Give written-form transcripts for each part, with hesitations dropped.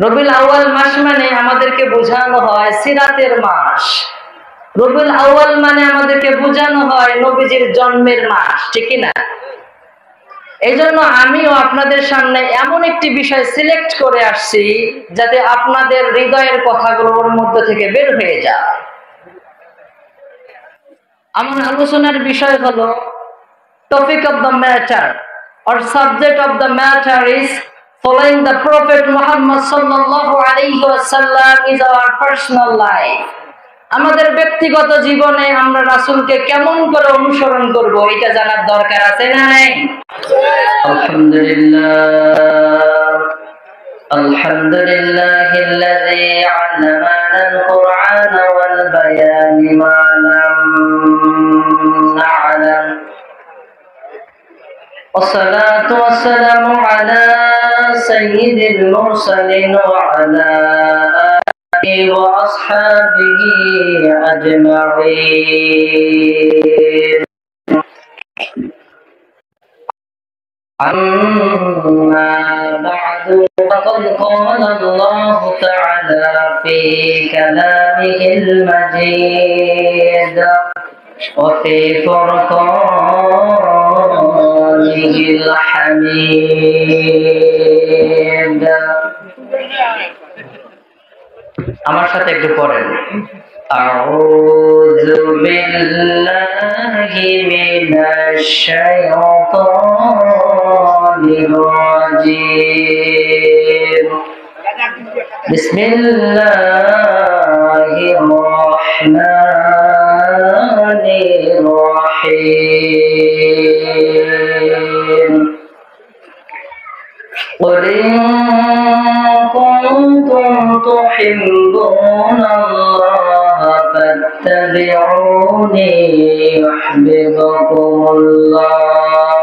রবিউল আউয়াল মাস মানে আমাদেরকে বোঝানো হয় সিরাতের মাস। রবিউল আউয়াল মানে আমাদেরকে বোঝানো হয় নবীজির জন্মের মাস, ঠিক না? এই জন্য আমিও আপনাদের সামনে এমন একটি বিষয় সিলেক্ট করে আসছি যাতে আপনাদের হৃদয়ের কথাগুলোর মধ্যে থেকে বের হয়ে যায়। আমার আলোচনার বিষয় হলো topic of the matter or subject of the matter is following the Prophet Muhammad sallallahu alaihi wasallam is our personal life. আমাদের ব্যক্তিগত জীবনে আমরা রাসূলকে কেমন করে অনুসরণ করব এটা জানার দরকার আছে না নাই? আলহামদুলিল্লাহ আলহামদুলিল্লাহিল্লাযী আল্লামানা আল-কুরআন ওয়াল বায়ান মা লাম না'লাম। والصلاة والسلام على سيد المرسلين وعلى آله وأصحابه أجمعين. أما بعد فقد قال الله تعالى في كلامه المجيد وفي فرقانه الحميد. আমার সাথে একটু পড়েন। আউযু বিল্লাহি মিনাশ শাইতানির রাজীম। বিসমিল্লাহির রাহমানির রাহিম। قل إن كنتم تحبون الله فاتبعوني يحببكم الله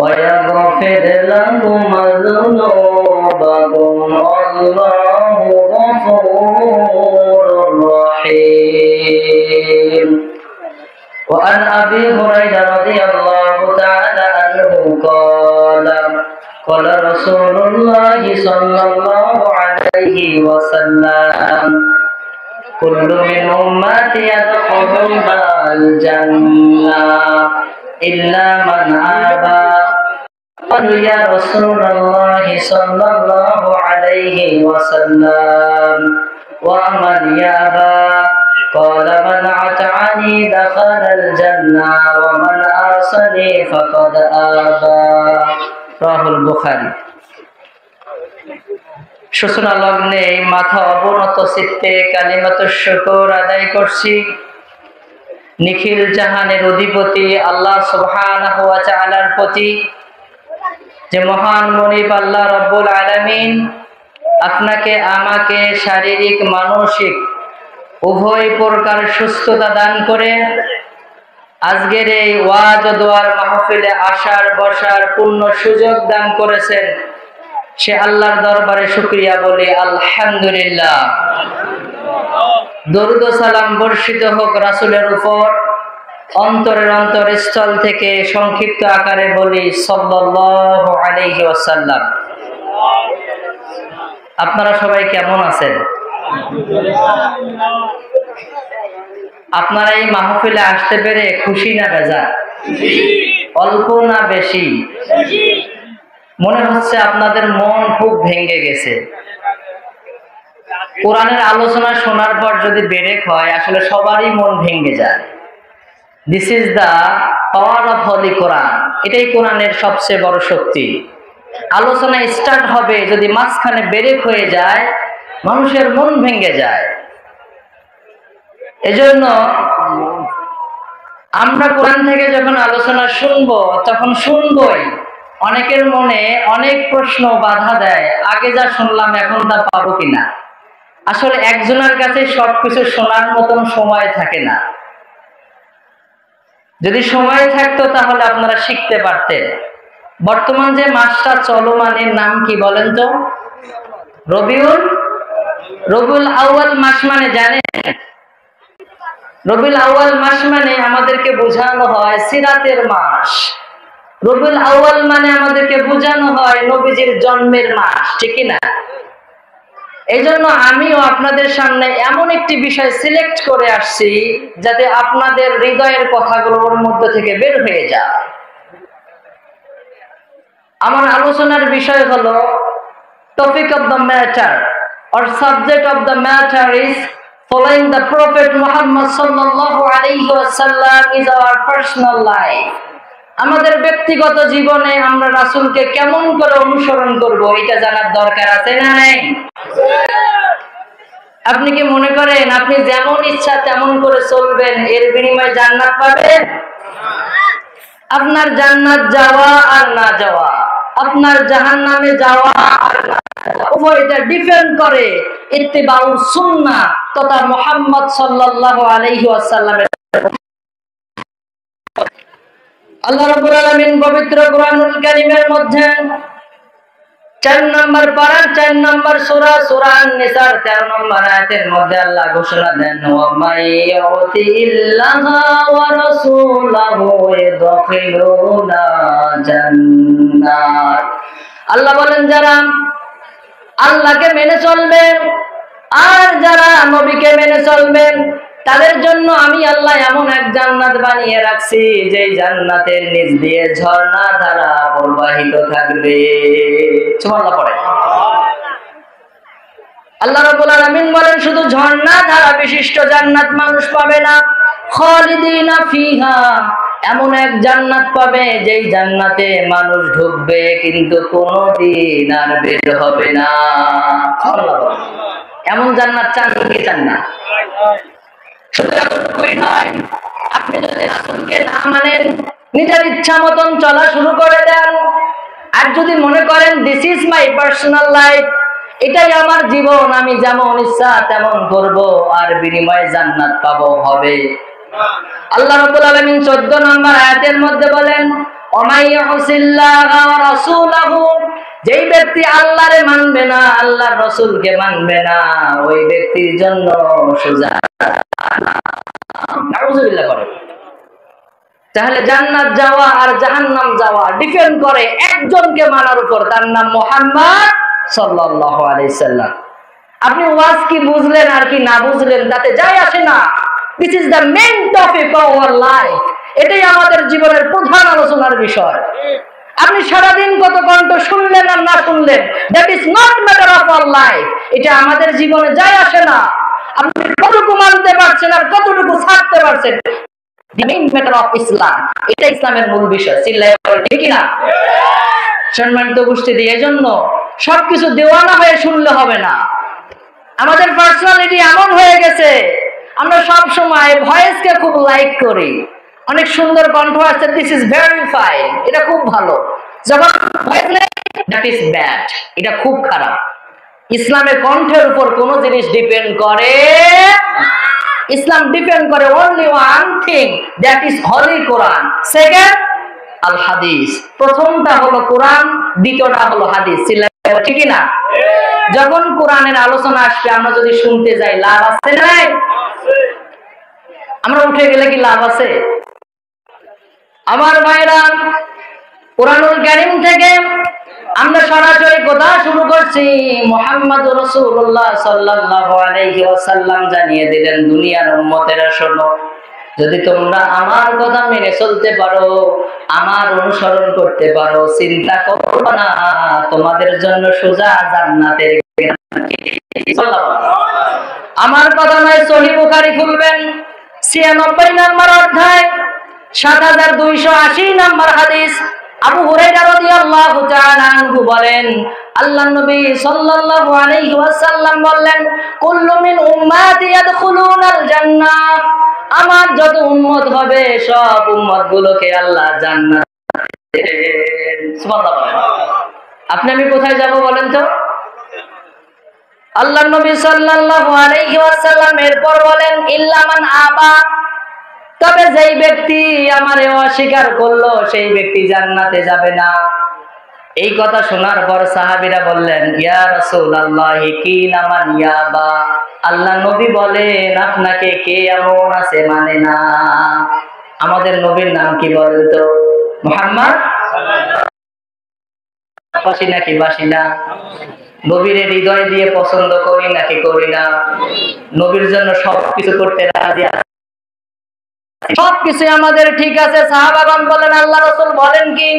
ويغفر لكم ذنوبكم والله غفور رحيم. وعن أبي هريرة رضي الله تعالى عنه قال قال رسول الله صلى الله عليه وسلم كل من أمتي يدخلون الجنة إلا من أبى. قالوا يا رسول الله صلى الله عليه وسلم ومن يأبى؟ قال من أطاعني دخل الجنة ومن عصاني فقد أبى. রাহুল বুখারী। সূচনা লগ্নে মাথা অবনত চিত্তে কালিমাতুশ শুকর আদায় করছি নিখিল জাহানের অধিপতি আল্লাহ সুবহানাহু ওয়া তাআলার প্রতি, যে মহান মনিব আল্লাহ রব্বুল আলামিন আপনাকে আমাকে শারীরিক মানসিক উভয় প্রকার সুস্থতা দান করে আজকের এই ওয়াজ ও দোয়ার মাহফিলে আসার বসার পূর্ণ সুযোগ দান করেছেন। সে আল্লাহর দরবারে শুকরিয়া বলি আলহামদুলিল্লাহ। দরুদ ও সালাম বর্ষিত হোক রাসূলের উপর। অন্তরের অন্তরস্থল থেকে সংক্ষিপ্ত আকারে বলি সাল্লাল্লাহু আলাইহি ওয়াসাল্লাম। আপনারা সবাই কেমন আছেন? আপনারা এই মাহফিলে আসতে পেরে খুশি না বেজার? অল্প না বেশি? মনে হচ্ছে আপনাদের মন খুব ভেঙে গেছে। কোরআনের আলোচনা শোনার পর যদি ব্রেক হয় আসলে সবারই মন ভেঙে যায়। This is the power of holy Quran. এটাই কোরআনের সবচেয়ে বড় শক্তি। আলোচনা স্টার্ট হবে, যদি মাঝখানে ব্রেক হয়ে যায় মানুষের মন ভেঙে যায়। এজন্য আমরা কোরআন থেকে যখন আলোচনা শুনবো তখন শুনবই, অনেকের মনে অনেক প্রশ্ন বাধা দেয়, আগে যা শুনলাম এখন তা পাবো কিনা। আসলে একজনের কাছে সবকিছু শোনার মতন সময় থাকে না। যদি সময় থাকতো তাহলে আপনারা শিখতে পারতেন। বর্তমান যে মাসটা চলমানের নাম কি বলেন তো? রবিউল আউয়াল মাস মানে জানেন? রবিউল আউয়াল মাস মানে আমাদেরকে বোঝানো হয় সিরাতের মাস। রবিউল আউয়াল মানে আমাদেরকে বোঝানো হয় নবীজির জন্মের মাস, ঠিক না? এই জন্য আমিও আপনাদের সামনে এমন একটি বিষয় সিলেক্ট করে আসছি যাতে আপনাদের হৃদয়ের কথাগুলো ওর মধ্যে থেকে বের হয়ে যায়। আমার আলোচনার বিষয় হলো topic of the matter or subject of the matter is following the Prophet Muhammad sallallahu alaihi wasallam is our personal life. আমাদের ব্যক্তিগত জীবনে আমরা রাসূলকে কেমন করে অনুসরণ করব এটা জানার দরকার আছে না নাই? আপনি কি মনে করেন আপনি যেমন ইচ্ছা তেমন করে চলবেন এর বিনিময়ে জান্নাত পাবেন? আপনার জান্নাত যাওয়া আর না যাওয়া, আপনার জাহান্নামে যাওয়া আর না যাওয়া, উভয়টা ডিপেন্ড করে ইত্তিবাউস সুন্নাহ তথা মুহাম্মদ সাল্লাল্লাহু আলাইহি ওয়াসাল্লামের। আল্লাহ রাব্বুল আলামিন পবিত্র কোরআনুল কারীমের মধ্যে 4 নম্বর পারার 4 নম্বর সূরা সূরা আন-নিসার 13 নম্বর আয়াতের মধ্যে আল্লাহ ঘোষণা দেন, ওয়া মাইয়ুতি ইল্লাহা ওয়া রাসূলাহু ইয়াদখিলুনা জান্নাত। আল্লাহ বলেন যারা আল্লাহকে মেনে চলবেন আর যারা নবীকে মেনে চলবেন তাদের জন্য আমি আল্লাহ এমন এক জান্নাত বানিয়ে রাখছি যে জান্নাতের নিচ দিয়ে ঝর্ণা ধারা প্রবাহিত থাকবে। সুবহানাল্লাহ পড়ে। আল্লাহ রাব্বুল আলামিন বলেন শুধু ঝর্ণা ধারা বিশিষ্ট জান্নাত মানুষ পাবে না, খালিদিনা ফিহা, এমন এক জান্নাত পাবে যেই জান্নাতে মানুষ ঢুকবে কিন্তু কোনোদিন আর বের হবে না। সুবহানাল্লাহ। এমন জান্নাত চান কি চান না? আপনি যদি রাসূলকে না মানেন, নিজের ইচ্ছা মতন চলা শুরু করে দেন, আর যদি মনে করেন this is my personal life, এটাই আমার জীবন, আমি যেমন ইচ্ছা তেমন করব আর বিনিময়ে জান্নাত পাবো, হবে। আল্লাহ রাব্বুল আলামিন 14 নম্বর আয়াতের মধ্যে বলেন, ওমাইয়াসিল্লাহা ওয়া রাসূলাহু, যেই ব্যক্তি আল্লাহরে মানবে না, আল্লাহর রাসূলকে মানবে না, ওই ব্যক্তির জন্য সোজা নাউযুবিল্লাহ করে। তাহলে জান্নাত যাওয়া আর জাহান্নাম যাওয়া ডিপেন্ড করে একজনকে মানার উপর, তার নাম মুহাম্মদ সাল্লাল্লাহু আলাইহি সাল্লাম। আপনি ওয়াজ কি বুঝলেন আর কি না বুঝলেন তাতে যায় আসে না। This is the main topic of our life. এটাই আমাদের জীবনের প্রধান আলোচনার বিষয়। আপনি সারাদিন কত কণ্ঠ শুনলেন আর না শুনলেন, that is not matter of our life. এটা আমাদের জীবনে যায় আসে না। আপনি কতটুকু মানতে পারছেন আর কতটুকু ছাড়তে পারছেন, the main matter of Islam. এটা ইসলামের মূল বিষয়। চিল্লায় বলেন ঠিক না? সম্মানিত উপস্থিতি, এজন্য সবকিছু দেওয়ানা হয়ে শুনলে হবে না। আমাদের পার্সোনালিটি এমন হয়ে গেছে, আমরা সব সময় ভয়েসকে খুব লাইক করি। অনেক সুন্দর কণ্ঠ আছে, দিস ইজ ভেরি ফাইন, এটা খুব ভালো। যখন ভয়েস নেই, দ্যাট ইজ ব্যাড, এটা খুব খারাপ। ইসলামের কণ্ঠের উপর কোন জিনিস ডিপেন্ড করে? ইসলাম ডিপেন্ড করে only one thing, that is holy Quran. Second আল হাদিস। প্রথমটা হলো কোরআন, দ্বিতীয়টা হলো হাদিস। ঠিক না? যখন কোরআনের আলোচনা আসবে আমরা যদি শুনতে যাই, লাভ আছে না? আমরা উঠে গেলে কি লাভ আছে? আমার ভাইরা, কোরআনুল কারীম থেকে আমরা সরাসরি কথা শুরু করছি। মুহাম্মদুর রাসূলুল্লাহ সাল্লাল্লাহু আলাইহি ওয়াসাল্লাম জানিয়ে দিলেন, দুনিয়ার উম্মতেরা শোনো, যদি তোমরা আমার কথা মেনে চলতে পারো, আমার অনুসরণ করতে পারো, চিন্তা করো না, তোমাদের জন্য সোজা জান্নাতের। আমার কথা নয়, সহিহ বুখারী খুলবেন 96 নম্বর অধ্যায় 7280 নম্বর হাদিস। আবু হুরায়রা রাদিয়াল্লাহু তাআলা আনহু বলেন, আল্লাহর নবী সাল্লাল্লাহু আলাইহি ওয়াসাল্লাম বললেন, কুল্লু মিন উম্মতি ইয়াদখুলুনাল জান্নাহ, আমার যত উম্মত হবে সব উম্মত গুলোকে আল্লাহ জান্নাত দেবেন। সুবহানাল্লাহ। আপনি আমি কোথায় যাব বলেন তো? আল্লাহর নবী সাল্লাল্লাহু আলাইহি ওয়াসাল্লাম এরপর বলেন, ইল্লা মান আবা, তবে যেই ব্যক্তি আমারে অস্বীকার করলো সেই ব্যক্তি জান্নাতে যাবে না। এই কথা শোনার পর সাহাবীরা বললেন, ইয়া রাসূলুল্লাহ কি নামান ইয়াবা, আল্লাহ নবী বলেন আপনাকে কে এমন আছে মানে না? আমাদের নবীর নাম কি বলেন তো? মুহাম্মদ। বাসি নাকি বাসি না? নবীর হৃদয় দিয়ে পছন্দ করি নাকি করি না? নবীর জন্য সবকিছু করতে রাজি আছি, সবকিছু আমাদের ঠিক আছে। সাহাবাগণ বলেন, আল্লাহ রাসূল বলেন কি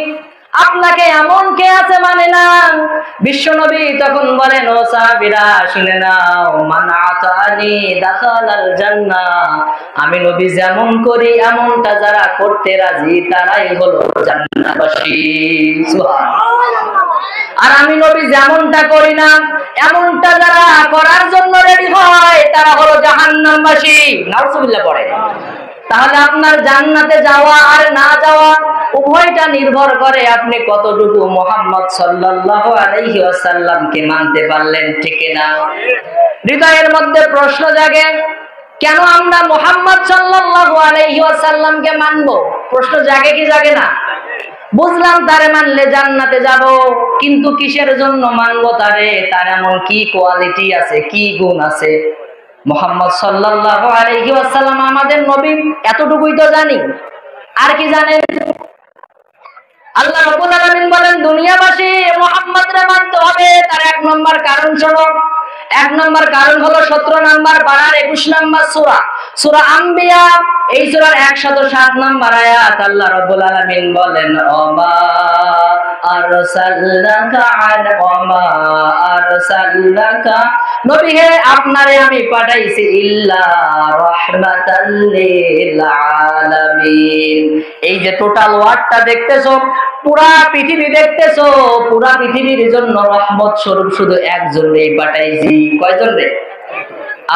আপনাকে এমন কে আছে মানে না? বিশ্বনবী তখন বলেন, ও সাহাবীরা শুনে নাও, মান আতানি দাখালাল জান্নাহ, আমি নবী যেমন করি এমনটা যারা করতে রাজি তারাই হলো জান্নাতবাসী। সুবহানাল্লাহ। আর আমি নবী যেমনটা করি না এমনটা যারা করার জন্য রেডি হয় তারা হলো জাহান্নামবাসী। নাউজুবিল্লাহ পড়ে। তাহলে আপনার জান্নাতে যাওয়া আর না যাওয়া উভয়টা নির্ভর করে আপনি কতটুকু মুহাম্মদ সাল্লাল্লাহু আলাইহি ওয়াসাল্লামকে মানতে পারলেন, ঠিক না? হৃদয়ের মধ্যে প্রশ্ন জাগে, কেন আমরা মুহাম্মদ সাল্লাল্লাহু আলাইহি ওয়াসাল্লামকে মানব? প্রশ্ন জাগে কি জাগে না? বুঝলাম তারে মানলে জান্নাতে যাব, কিন্তু কিসের জন্য মানবো তারে? তার এমন কি কোয়ালিটি আছে, কি গুণ আছে? মুহাম্মদ সাল্লাল্লাহু আলাইহি ওয়াসাল্লাম আমাদের নবী, এতটুকুই তো জানি। আর কি জানেন? আল্লাহ রাব্বুল আলামিন বলেন, দুনিয়াবাসী মুহাম্মদরে মানতে হবে। তার এক নম্বর কারণ শোনো। এক নম্বর কারণ হলো 17 নম্বর পারার 21 নম্বর সূরা, সূরা আম্বিয়া। এই সূরার 107 নম্বর আয়াত আল্লাহ রাব্বুল আলামিন বলেন, ওমা আরসালনাকা ওমা আরসালনাকা, নবী হে আপনারে আমি পাঠাইছি ইল্লা রাহমাতাল লিল আলামিন। এই যে টোটাল ওয়ার্ডটা দেখতেছো, পুরা পৃথিবী দেখতেছো, পুরা পৃথিবীর জন্য রহমত স্বরূপ শুধু একজনই পাঠাইছি। কয়জন রে?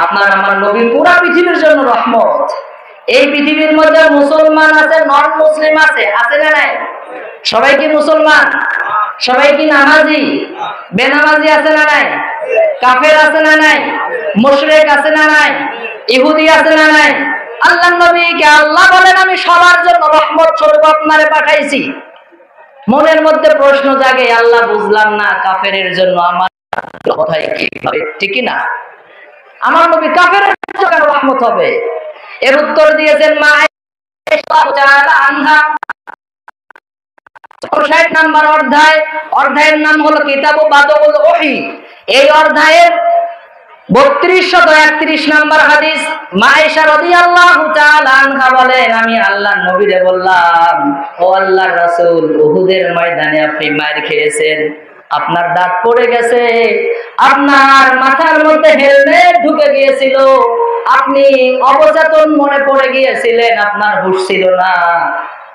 আপনার আমার নবী পুরা পৃথিবীর জন্য রহমত। এই পৃথিবীর মধ্যে মুসলমান আছে, নন মুসলিম আছে, আছে না নাই? সবাই কি মুসলমান? সবাই কি নামাজি? বেনামাজি আছে না নাই? কাফের আছে না নাই? মুশরিক আছে না নাই? ইহুদি আছে না নাই? আল্লাহর নবীকে আল্লাহ বলেন, আমি সবার জন্য রহমত স্বরূপ আপনারে পাঠাইছি। মনের মধ্যে প্রশ্ন জাগে, আল্লাহ বুঝলাম না কাফেরের জন্য আমার কথাই কি হবে, ঠিক না? আমার নবী কাফেরের জন্য রহমত হবে? এর উত্তর দিয়েছেন মা আয়েশা তাআলা আনহা। 60 নম্বর অধ্যায়, অধ্যায়ের নাম হলো কিতাবু বাদউল ওহী। এই অধ্যায়ের 3231 নম্বর হাদিস, মা আয়েশা রাদিয়াল্লাহু তাআলা আনহা বলেন, আমি আল্লাহর নবীরে বললাম, ও আল্লাহর রাসূল, উহুদের ময়দানে আপনি মার খেয়েছেন, আপনার দাঁত পড়ে গেছে, আপনার মাথার মধ্যে হেলমেট ঢুকে গিয়েছিল, আপনি অবচেতন মনে পড়ে গিয়েছিলেন, আপনার হুঁশ ছিল না।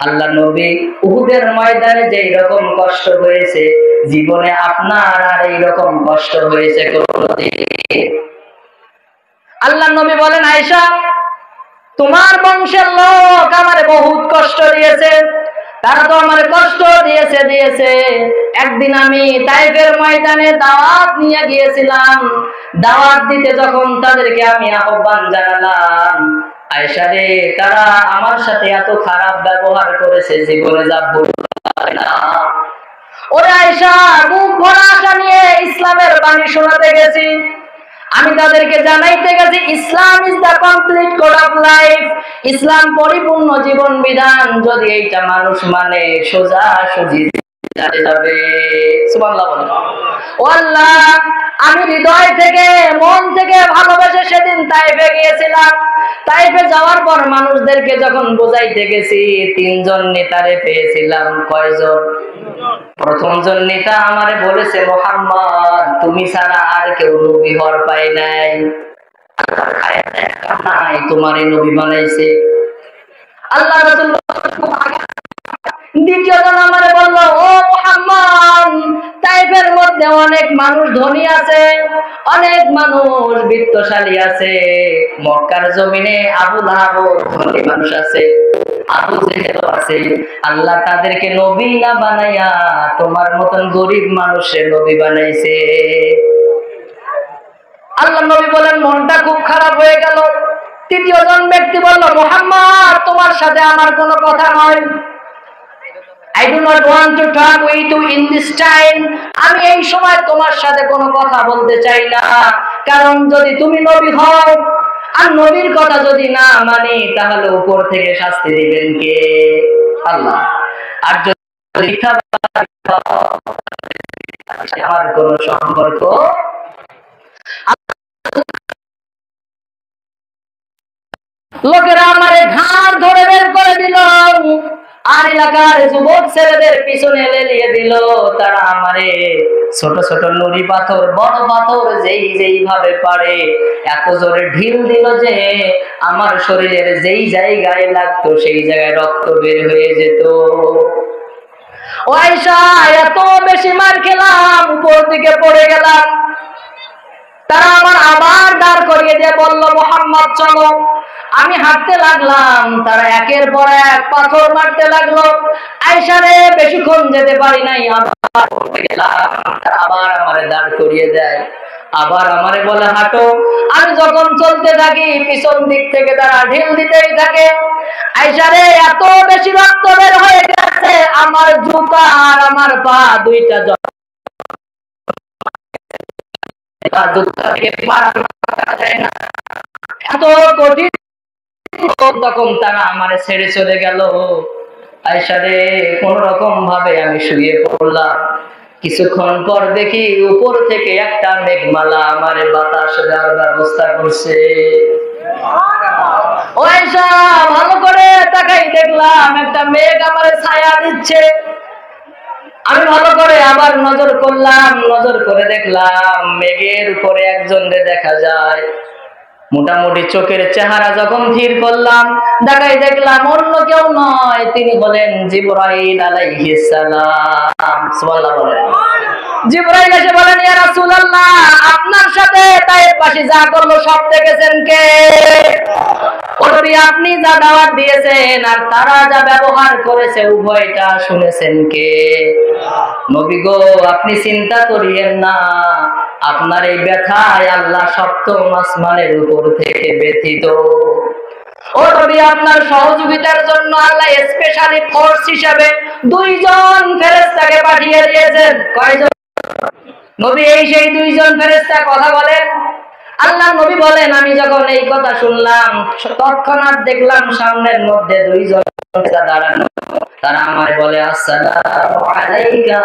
আল্লাহ নবী, উহুদের ময়দানে যেই রকম কষ্ট হয়েছে জীবনে আপনার আর এই রকম কষ্ট হয়েছে কোনদিন? আল্লাহ নবী বলেন, আয়েশা, তোমার বংশের লোক আমারে বহুত কষ্ট দিয়েছে, তারা তো আমারে কষ্ট দিয়েছে। একদিন আমি তাইফের ময়দানে দাওয়াত নিয়ে গিয়েছিলাম, দাওয়াত দিতে যখন তাদেরকে আমি আহ্বান জানালাম, আয়েশা রে, তারা আমার সাথে এত খারাপ ব্যবহার করেছে জীবনে যা ভুলতে না। ওরে আয়েশা, মুখ ভরা আশা নিয়ে ইসলামের বাণী শোনাতে গেছি, আমি তাদেরকে জানাইতে গেছি Islam is the complete code of life, ইসলাম পরিপূর্ণ জীবন বিধান, যদি এইটা মানুষ মানে সোজা সুজি যাবে। সুবহানাল্লাহ বলেন। ও আল্লাহ, আমি হৃদয় থেকে মন থেকে ভালোবেসে সেদিন তাইফে গিয়েছিলাম। তাইফে যাওয়ার পর মানুষদেরকে যখন বোঝাইতে গেছি, 3 জন নেতারে পেয়েছিলাম। কয়জন? প্রথম জন নেতা আমারে বলেছে, মুহাম্মদ, তুমি ছাড়া আর কেউ নবী হওয়ার পায় নাই, তোমারে নবী বানাইছে আল্লাহ রাসূল। দ্বিতীয় জন আমারে বলল, ও মুহাম্মদ, তাইফের মধ্যে অনেক মানুষ ধনী আছে, অনেক মানুষ বিত্তশালী আছে, মক্কার জমিনে আবু লাহাব ধনী মানুষ আছে, আবু জেহেল আছে, আল্লাহ তাদেরকে নবী না বানাইয়া তোমার মতন গরিব মানুষের নবী বানাইছে। আল্লাহ নবী বলেন, মনটা খুব খারাপ হয়ে গেল। তৃতীয় জন ব্যক্তি বলল, মুহাম্মদ, তোমার সাথে আমার কোনো কথা নয়, I do not want to talk with you in this time. আমি এই সময় তোমার সাথে কোনো কথা বলতে চাই না, কারণ যদি তুমি নবী হও আর নবীর কথা যদি না মানি, তাহলে উপর থেকে শাস্তি দিবেন কে? আল্লাহ। আর আমার কোন সম্পর্ক। লোকেরা আমারে ঘাড় ধরে বের করে দিল, আর এলাকার যুবক ছেলেদের পিছনে লেলিয়ে দিল। তারা আমারে ছোট ছোট নুড়ি পাথর, বড় পাথর যেই যেই ভাবে পারে এত জোরে ঢিল দিল যে আমার শরীরের যেই জায়গায় লাগতো সেই জায়গায় রক্ত বের হয়ে যেত। ও আয়েশা, এত বেশি মার খেলাম, উপর দিকে পড়ে গেলাম। তারা আমার আবার দাঁড় করিয়ে দিয়ে বলল, মুহাম্মদ চলো। আমি হাঁটতে লাগলাম, তারা একের পর এক পাথর মারতে লাগলো। আয়েশা রে, বেশিক্ষণ যেতে পারি নাই, আবার পড়ে গেলাম। আবার আমারে দাঁড় করিয়ে দেয়, আবার আমারে বলে হাঁটো। আমি যখন চলতে থাকি পিছন দিক থেকে তারা ঢিল দিতেই থাকে। আয়েশা রে, এত বেশি রক্ত বের হয়ে গেছে, আমার জুতা আর আমার পা দুইটা এত কঠিন। তখন তারা আমারে ছেড়ে চলে গেল। আয়েশা রে, কোন রকম ভাবে আমি শুয়ে পড়লাম। কিছুক্ষণ পর দেখি উপর থেকে একটা মেঘমালা আমারে বাতাস দেওয়ার ব্যবস্থা করছে। ও আয়েশা, ভালো করে তাকাই দেখলাম একটা মেঘ আমারে ছায়া দিচ্ছে। আমি ভালো করে আবার নজর করলাম, নজর করে দেখলাম মেঘের উপরে একজনকে দেখা যায়। মোটামুটি চোখের চেহারা যখন ধীর করলাম, দেখাই দেখলাম অন্য কেউ নয়, তিনি হলেন জিবরাইল আলাইহিস সালাম। সুবহানাল্লাহ বলেন। জিবরাইল এসে বলেন, ইয়া রাসূলুল্লাহ, আপনার সাথে তায়েফবাসী যা করলো সব দেখেছেন কে? ওরে, আপনি যা দাওয়াত দিয়েছেন আর তারা যা ব্যবহার করেছে উভয়টা শুনেছেন কে? নবী গো, আপনি চিন্তা করিয়েন না, আপনার এই ব্যথায় আল্লাহ সপ্তম আসমানের উপর থেকে ব্যথিত। ও নবী, আপনার সহযোগিতার জন্য আল্লাহ স্পেশালি ফোর্স হিসেবে দুইজন ফেরেশতাকে পাঠিয়ে দিয়েছেন। কয়জন? নবী, এই সেই দুইজন ফেরেশতা। কথা বলেন। আল্লাহ নবী বলেন, আমি যখন এই কথা শুনলাম তৎক্ষণাৎ দেখলাম সামনের মধ্যে দুইজন দাঁড়ানো। তারা আমায় বলে, আসসালামু আলাইকা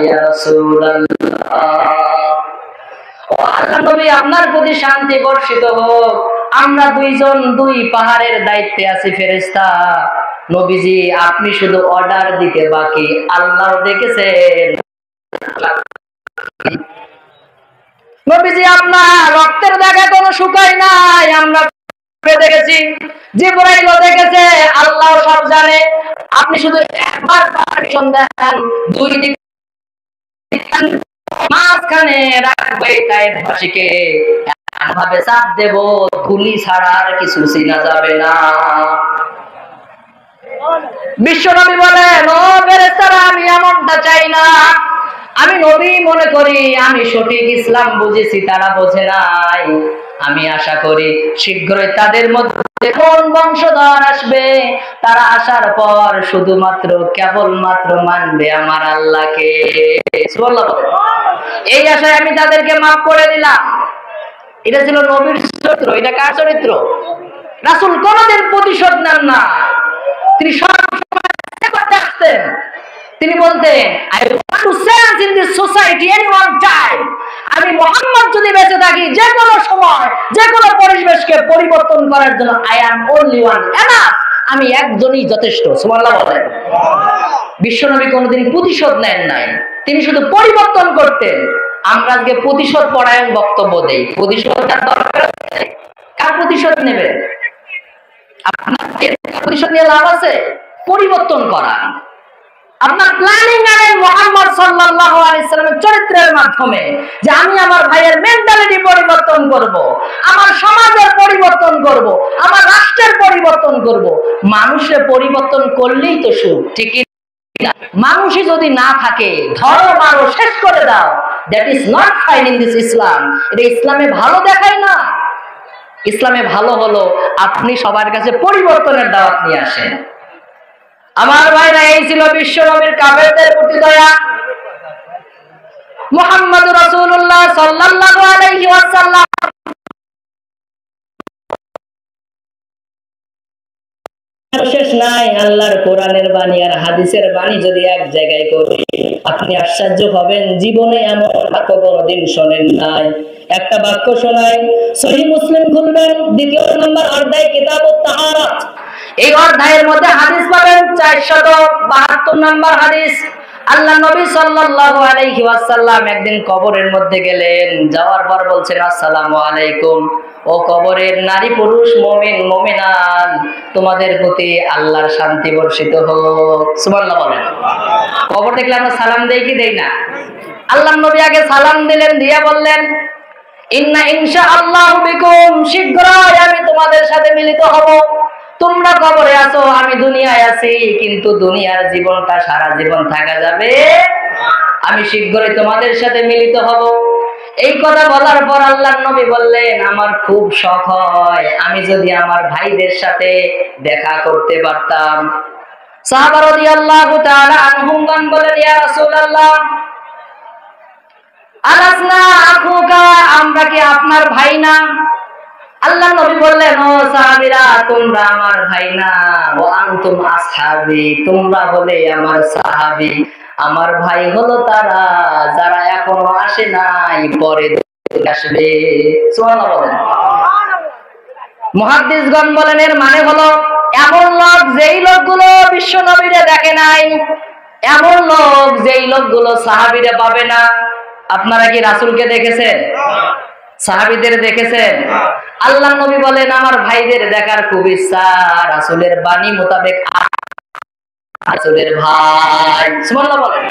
ইয়া রাসূলুল্লাহ। ও আল্লাহ নবী, আপনার প্রতি শান্তি বর্ষিত হোক। আমরা দুইজন দুই পাহাড়ের দায়িত্বে আছি ফেরেশতা। নবীজি, আপনি শুধু অর্ডার দিতে বাকি, আল্লাহ দেখেছেন। নবীজি, আপনার রক্তের দাগ কোনো শুকায় নাই, আমরা দেখেছি, জিবরাইলও দেখেছে, আল্লাহ সব জানে। আপনি শুধু একবার পারমিশন দেন, দুই দিক মাঝখানে রাখবে তায়েফবাসীকে, এমনভাবে চাপ দেব গুলি ছাড়া আর কিছু চিনা যাবে না। বিশ্বনবী বলেন, ও ফেরেশতারা, আমি এমনটা চাই না। আমি নবী মনে করি আমি সঠিক ইসলাম বুঝেছি, তারা বোঝে নাই। আমি আশা করি শীঘ্রই তাদের মধ্যে কোন বংশধর আসবে, তারা আসার পর শুধুমাত্র কেবলমাত্র মানবে আমার আল্লাহকে। এই আশায় আমি তাদেরকে মাফ করে দিলাম। এটা ছিল নবীর চরিত্র। এটা কার চরিত্র? রাসূল কোনদিন প্রতিশোধ নেন না, তিনি সবসময় আসতেন। তিনি বলতেন, I want to sense in this society any one time. আমি মুহাম্মদ যদি বেঁচে থাকি যে কোনো সময় যে কোনো পরিবেশকে পরিবর্তন করার জন্য I am only one enough. আমি একজনই যথেষ্ট। সুবহানাল্লাহ বলেন। বিশ্বনবী কোনদিন প্রতিশোধ নেন নাই, তিনি শুধু পরিবর্তন করতেন। আমরা আজকে প্রতিশোধ পরায়ণ বক্তব্য দেই। প্রতিশোধ দরকার, কার প্রতিশোধ নেবেন? আপনার প্রতিশোধ নিয়ে লাভ আছে? পরিবর্তন করা। আপনার প্ল্যানিং আনেন মুহাম্মদ সাল্লাল্লাহু আলাইহি সাল্লামের চরিত্রের মাধ্যমে, যে আমি আমার ভাইয়ের মেন্টালিটি পরিবর্তন করব, আমার সমাজের পরিবর্তন করব, আমার রাষ্ট্রের পরিবর্তন করব। মানুষের পরিবর্তন করলেই তো সুখ, ঠিক না? মানুষই যদি না থাকে, ধর্ম মানো, শেষ করে দাও, that is not fine in this Islam. এটা ইসলামে ভালো দেখায় না। ইসলামে ভালো হলো আপনি সবার কাছে পরিবর্তনের দাওয়াত নিয়ে আসেন। আমার ভাইরা, এই ছিল বিশ্ব নবীর কাফেরদের প্রতি দয়া। মুহাম্মদুর রাসূলুল্লাহ সাল্লাল্লাহু আলাইহি ওয়াসাল্লাম শেষ নাই। আল্লাহর কোরআনের বাণী আর হাদিসের বাণী যদি এক জায়গায় করি, আপনি আশ্চর্য হবেন। জীবনে এমন বাক্য কোনদিন শোনেন নাই। একটা বাক্য শোনাই, সহিহ মুসলিম খুলবেন, 2 নম্বর অধ্যায়, কিতাবুত তাহারাত। এই অধ্যায়ের মধ্যে হাদিস পাবেন 472 নম্বর হাদিস। আল্লাহ নবী সাল্লাল্লাহু আলাইহি ওয়াসাল্লাম একদিন কবরের মধ্যে গেলেন, যাওয়ার পর বলছেন, আসসালামু আলাইকুম, ও কবরের নারী পুরুষ মুমিন মুমিনাত, তোমাদের প্রতি আল্লাহর শান্তি বর্ষিত হোক। সুবহানাল্লাহ বলেন। কবর দেখলে আমরা সালাম দেই কি দেই না? আল্লাহ নবী আগে সালাম দিলেন, দিয়া বললেন, ইন্না ইনশাআল্লাহু বিকুম, শীঘ্রই আমি তোমাদের সাথে মিলিত হব। তোমরা কবরে আছো, আমি দুনিয়ায় আছি, কিন্তু দুনিয়ার জীবনটা সারা জীবন থাকা যাবে, আমি শীঘ্রই তোমাদের সাথে মিলিত হব। এই কথা বলার পর আল্লাহর নবী বললেন, আমার খুব শখ হয় আমি যদি আমার ভাইদের সাথে দেখা করতে পারতাম। সাহাবা রাদিয়াল্লাহু তাআলা আনহুম বলেন, ইয়া রাসূলুল্লাহ, আলাসনা আখুকা, আমরা কি আপনার ভাই না? আল্লাহ নবী বললেন, ও সাহাবীরা, তোমরা আমার ভাই না, ও আনতুম আসহাবী, তোমরা হলে আমার সাহাবী। আমার ভাই হলো তারা যারা এখনো আসে নাই, পরে আসবে। সুবহানাল্লাহ বলেন। মুহাদ্দিসগণ বলেন, এর মানে হলো এমন লোক যেই লোকগুলো বিশ্ব নবীরে দেখে নাই, এমন লোক যেই লোকগুলো সাহাবীরে পাবে না। আপনারা কি রাসূলকে দেখেছেন? সাহাবীদের দেখেছেন? আল্লাহ নবী বলেন, আমার ভাইদের দেখার খুব ইচ্ছা, রাসূলের বাণী মোতাবেক রাসূলের ভাই। সুবহানাল্লাহ বলেন।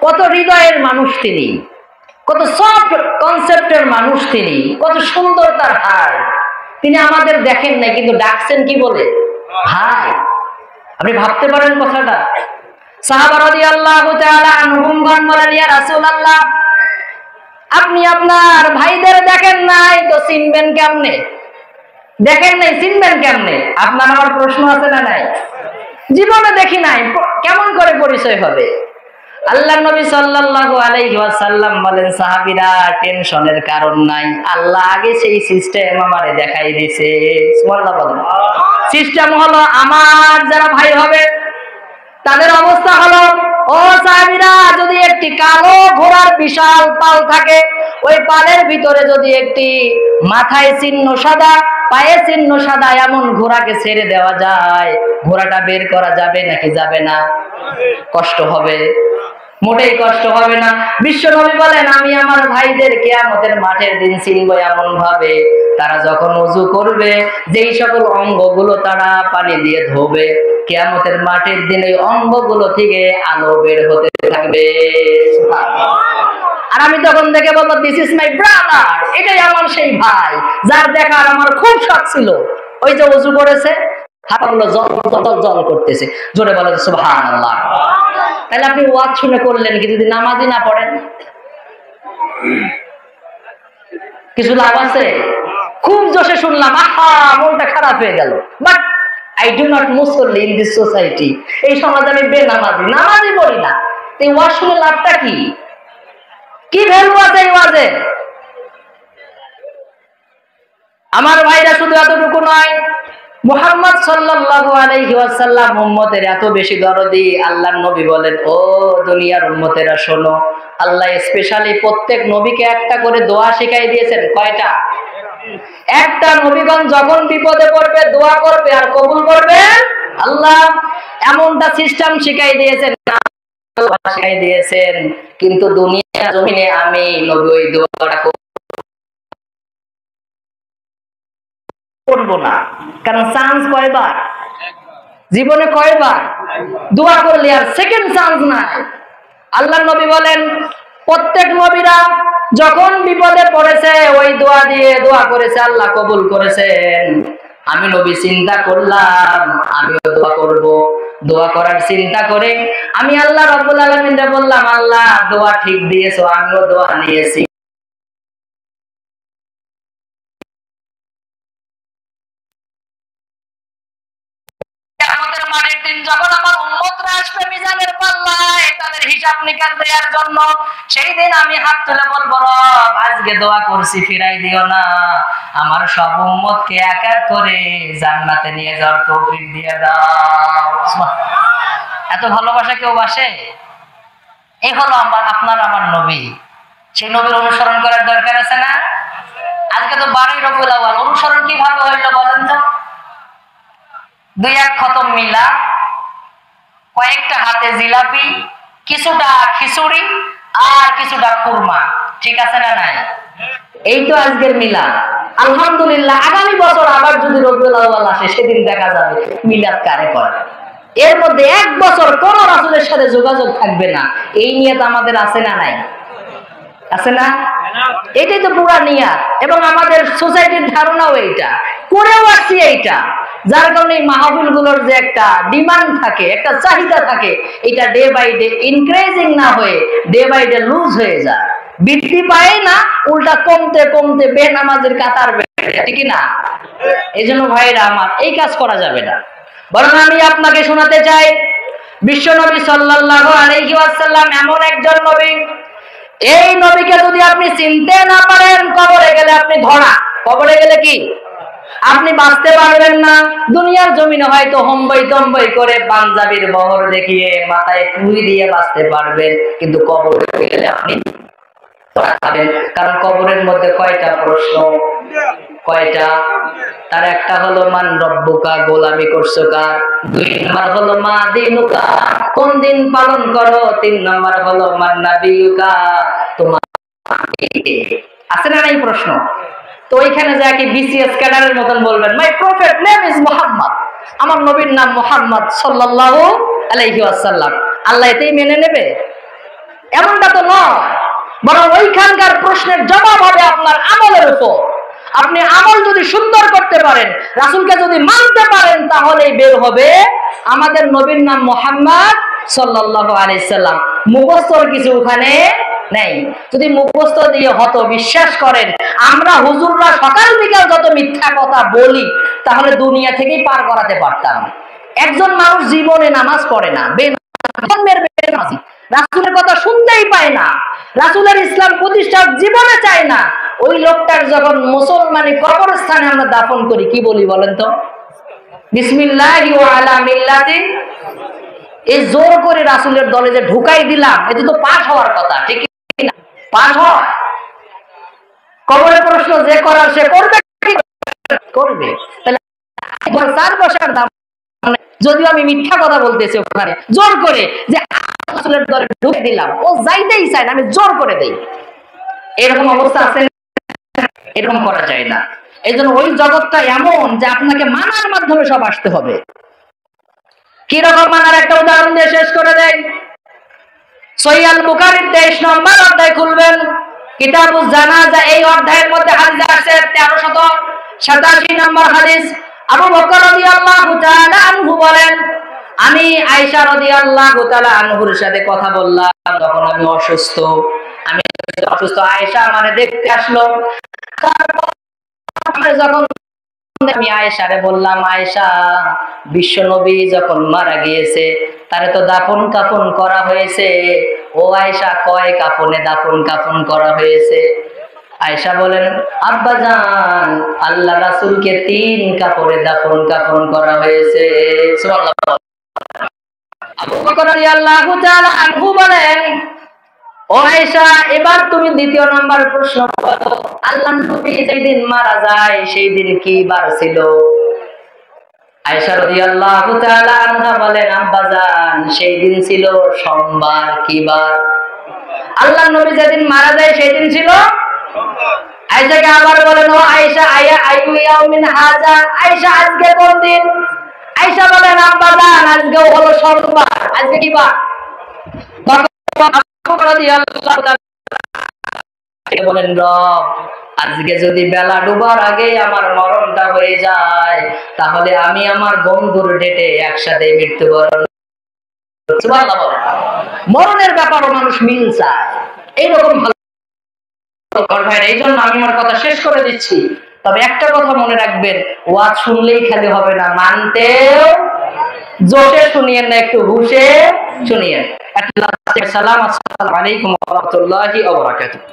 কত হৃদয়ের মানুষ তিনি, কত সফট কনসেপ্টের মানুষ তিনি, কত সুন্দর তার হার। তিনি আমাদের দেখেন নাই, কিন্তু ডাকছেন কি বলে? ভাই। আপনি ভাবতে পারেন কথাটা। সাহাবা রাদিয়াল্লাহু তাআলা আনহুম বলেন, ইয়া রাসূলুল্লাহ, আপনি আপনার ভাইদের দেখেন নাই তো চিনবেন কেমনে? দেখেন নাই, চিনবেন কেমনে? আপনার আমার প্রশ্ন আছে না নাই? জীবনে দেখি নাই, কেমন করে পরিচয় হবে? আল্লাহ নবী সাল্লাল্লাহু আলাইহি ওয়াসাল্লাম বলেন, সাহাবীরা, টেনশনের কারণ নাই, আল্লাহ আগে সেই সিস্টেম আমারে দেখাই দিয়েছে। সুবহানাল্লাহ বলেন। সিস্টেম হলো, আমার যারা ভাই হবে তাদের অবস্থা হলো, ও সাহাবীরা, যদি একটি কালো ঘোড়ার বিশাল পাল থাকে, ওই পালের ভিতরে যদি একটি মাথায় চিহ্ন সাদা, পায়ে চিহ্ন সাদা এমন ঘোড়াকে ছেড়ে দেওয়া যায়, ঘোড়াটা বের করা যাবে নাকি যাবে না? কষ্ট হবে? মোটেই কষ্ট হবে না। বিশ্ব নবী বলেন, আমি আমার ভাইদের কিয়ামতের মাঠের দিন চিনব এমন ভাবে, তারা যখন ওযু করবে, যেই সকল অঙ্গগুলো তারা পানি দিয়ে ধোবে, কিয়ামতের মাঠের দিন এই অঙ্গগুলো থেকে আলো বের হতে থাকবে। আর আমি তখন দেখে বলবো, দিস ইজ মাই ব্রাদার, এটাই আমার সেই ভাই যার দেখার আমার খুব শখ ছিল। ওই যে ওযু করেছে, হাতগুলো জল করতেছে, জোরে বলে সুবহানাল্লাহ। তাহলে আপনি ওয়াজ শুনে করলেন কি, যদি নামাজি না পড়েন কিছু লাভ আছে? খুব জোশে শুনলাম, আহা, মনটা খারাপ হয়ে গেল। But I do not Muslim in this society. এই সমাজে আমি বেনামাজি, নামাজি পড়ি না। এই ওয়াজ শুনে লাভটা কি? কি ভ্যালু আছে এই ওয়াজে? আমার ভাইরা, শুধু এতটুকু নয়, মুহাম্মদ সাল্লাল্লাহু আলাইহি ওয়াসাল্লাম উম্মতের এত বেশি দরদি। আল্লাহর নবী বলেন, ও দুনিয়ার উম্মতেরা শোনো, আল্লাহ স্পেশালি প্রত্যেক নবীকে একটা করে দোয়া শিখাই দিয়েছেন। কয়টা? একটা। নবীগণ যখন বিপদে পড়বে দোয়া করবে আর কবুল করবে আল্লাহ, এমনটা সিস্টেম শিখাই দিয়েছেন, শিখাই দিয়েছেন। কিন্তু দুনিয়া জমিনে আমি নবী ওই দোয়াটা করবো না। কারণ চান্স কয়বার জীবনে? কয়বার দোয়া করলে আর সেকেন্ড চান্স নাই। আল্লাহ নবী বলেন, প্রত্যেক নবীরা যখন বিপদে পড়েছে ওই দোয়া দিয়ে দোয়া করেছে, আল্লাহ কবুল করেছেন। আমি নবী চিন্তা করলাম আমিও দোয়া করব। দোয়া করার চিন্তা করে আমি আল্লাহ রাব্বুল আলামিনকে বললাম, আল্লাহ দোয়া ঠিক দিয়েছো, আমিও দোয়া নিয়েছি। যখন আমার উম্মতরা আসবে মিজানের পাল্লায় তাদের হিসাব নিকাশ দেওয়ার জন্য, সেই দিন আমি হাত তুলে বলবো, রব আজকে দোয়া করছি ফিরাই দিও না। আমার সব উম্মতকে এক এক করে জান্নাতে নিয়ে যাওয়ার তৌফিক দিয়ে দাও। এত ভালোবাসা কেউ বাসে? এই হলো আপনার আমার নবী। সেই নবীর অনুসরণ করার দরকার আছে না? আজকে তো 12ই রবিউল আউয়াল, অনুসরণ কিভাবে হইলো বলেন তো? 2-1 খতম মিলা, কয়েকটা হাতে জিলাপি, কিছুটা খিচুড়ি আর কিছুটা খুরমা, ঠিক আছে না নাই? এই তো আজকের মিলাদ। আলহামদুলিল্লাহ, আগামী বছর আবার যদি রবিউল আউয়াল আসে সেদিন দেখা যাবে মিলাদ কারে করে। এর মধ্যে 1 বছর কোন রাসূলের সাথে যোগাযোগ থাকবে না, এই নিয়ত আমাদের আছে না নাই? আছে না? এটাই তো পুরা নিয়ত, এবং আমাদের সোসাইটির ধারণাও এইটা, করেও আসছি এইটা। যার কারণে এই মাহফিল গুলোর যে একটা ডিমান্ড থাকে, একটা চাহিদা থাকে, এটা ডে বাই ডে ইনক্রিজিং না হয়ে ডে বাই ডে লুজ হয়ে যায়, বৃদ্ধি পায় না, উল্টা কমতে কমতে বেনামাজের কাতার বেড়ে, ঠিক না? এই জন্য ভাইরা আমার, এই কাজ করা যাবে না। বরং আমি আপনাকে শোনাতে চাই, বিশ্ব নবী সাল্লাল্লাহু আলাইহি ওয়াসাল্লাম এমন একজন নবী, এই নবীকে যদি আপনি চিনতে না পারেন, কবরে গেলে আপনি ধরা। কবরে গেলে কি আপনি বাঁচতে পারবেন না। দুনিয়ার জমিনে হয়তো হম্বই তম্বই করে পাঞ্জাবির বহর দেখিয়ে মাথায় টুই দিয়ে বাঁচতে পারবেন, কিন্তু কবরে গেলে আপনি ধরা খাবেন। কারণ কবরের মধ্যে কয়টা প্রশ্ন? কয়টা? তার একটা হলো মান রব্বুকা, গোলামি করছো কার? 2 নাম্বার হলো মা দিনুকা, কোন দিন পালন করো? 3 নাম্বার হলো মান নাবিয়ুকা, তোমার আছে না এই প্রশ্ন? তো ওইখানে যা কি বিসিএস ক্যাডারের মতন বলবেন মাই প্রফেট নেম ইজ মুহাম্মদ, আমার নবীর নাম মুহাম্মদ সাল্লাল্লাহু আলাইহি ওয়াসাল্লাম, আল্লাহ এতেই মেনে নেবে? এমনটা তো নয়। বরং ওইখানকার প্রশ্নের জবাব হবে আপনার আমলের উপর। আপনি আমল যদি সুন্দর করতে পারেন, রাসূলকে যদি মানতে পারেন, তাহলেই বের হবে আমাদের নবীর নাম মুহাম্মদ সাল্লাল্লাহু আলাইহি সাল্লাম। মুখস্থর কিছু ওখানে নেই। যদি মুখস্থ দিয়ে হতো, বিশ্বাস করেন, আমরা হুজুররা সকাল বিকাল যত মিথ্যা কথা বলি, তাহলে দুনিয়া থেকেই পার করাতে পারতাম। একজন মানুষ জীবনে নামাজ পড়ে না, বেনামাজি, রাসূলের কথা শুনতেই পায় না, রাসূলের ইসলাম প্রতিষ্ঠার জীবনে চায় না, ওই লোকটার যখন মুসলমানি কবরস্থানে আমরা দাফন করি, কি বলি বলেন তো? বিসমিল্লাহি ওয়া আলা মিল্লাতি। এই জোর করে রাসূলের দলে যে ঢুকাই দিলাম, এটা তো পাস হওয়ার কথা, ঠিক না? পাস হয়। কবরের প্রশ্ন যে করার সে করবে, করবে। তাহলে 4 বছর দাম, যদিও আমি মিথ্যা কথা বলতেছি, ওখানে জোর করে যে রাসূলের দলে ঢুকে দিলাম, ও যাইতেই চায় না, আমি জোর করে দেই। এরকম অবস্থা আছে, এরকম করা যায় না। এই জন্য ওই জগৎটা এমন যে আপনাকে মানার মাধ্যমে সব আসতে হবে। কিরকম মানার একটা উদাহরণ দিয়ে শেষ করে দেয়। সহিহ আল বুখারীর 23 নম্বর অধ্যায় খুলবেন, কিতাবুজ জানাজা, এই অধ্যায়ের মধ্যে হাদিস আছে 1387 নম্বর হাদিস। আবু বকর রাদিয়াল্লাহু তাআলা আনহু বলেন, আমি আয়েশা রাদিয়াল্লাহু তাআলা আনহুর সাথে কথা বললাম, তখন আমি অসুস্থ। আয়েশা আমারে দেখতে আসলো। যখন আমি আয়েশারে বললাম, আয়েশা, বিশ্ব নবী যখন মারা গিয়েছে, তারে তো দাফন কাফন করা হয়েছে। ও আয়েশা, কয় কাফনে দাফন কাফন করা হয়েছে? আয়েশা বলেন, আব্বাজান, আল্লাহ রাসূলকে 3 কাপড়ে দাফন কাফন করা হয়েছে। সুবহানাল্লাহ। আবু বকর রাদিয়াল্লাহু তাআলা আনহু বলেন, ও আয়েশা, এবার তুমি 2 নম্বর প্রশ্ন করো, আল্লাহর নবী যেদিন মারা যায় সেই দিন কি বার ছিল? আয়েশা রাদিয়াল্লাহু তাআলা আনহা বলেন, আব্বাজান, সেই দিন ছিল সোমবার। কি বার? আল্লাহর নবী যেদিন মারা যায় সেই দিন ছিল সোমবার। আয়েশাকে আবার বলেন, ও আয়েশা, আইয়ু ইয়াউমিন হাযা, আয়েশা, আজকে কোন দিন? আয়েশা বলেন, আব্বাজান, আজকে হলো সোমবার। আজকে কি বার? বলেন, রব, আজকে যদি বেলা ডুবার আগে আমার মরণটা হয়ে যায়, তাহলে আমি আমার বন্ধুর ডেটে একসাথে মৃত্যুবরণ। মরণের ব্যাপারও মানুষ মিল চায়, এইরকম ভালো। এই জন্য আমি আমার কথা শেষ করে দিচ্ছি। তবে একটা কথা মনে রাখবেন, ওয়াজ শুনলেই খালি হবে না, মানতেও জোরে শুনিয়েন না, একটু হুশে শুনিয়েন। আসসালামু আলাইকুম ওয়া রাহমাতুল্লাহি ওয়া বারাকাতুহু।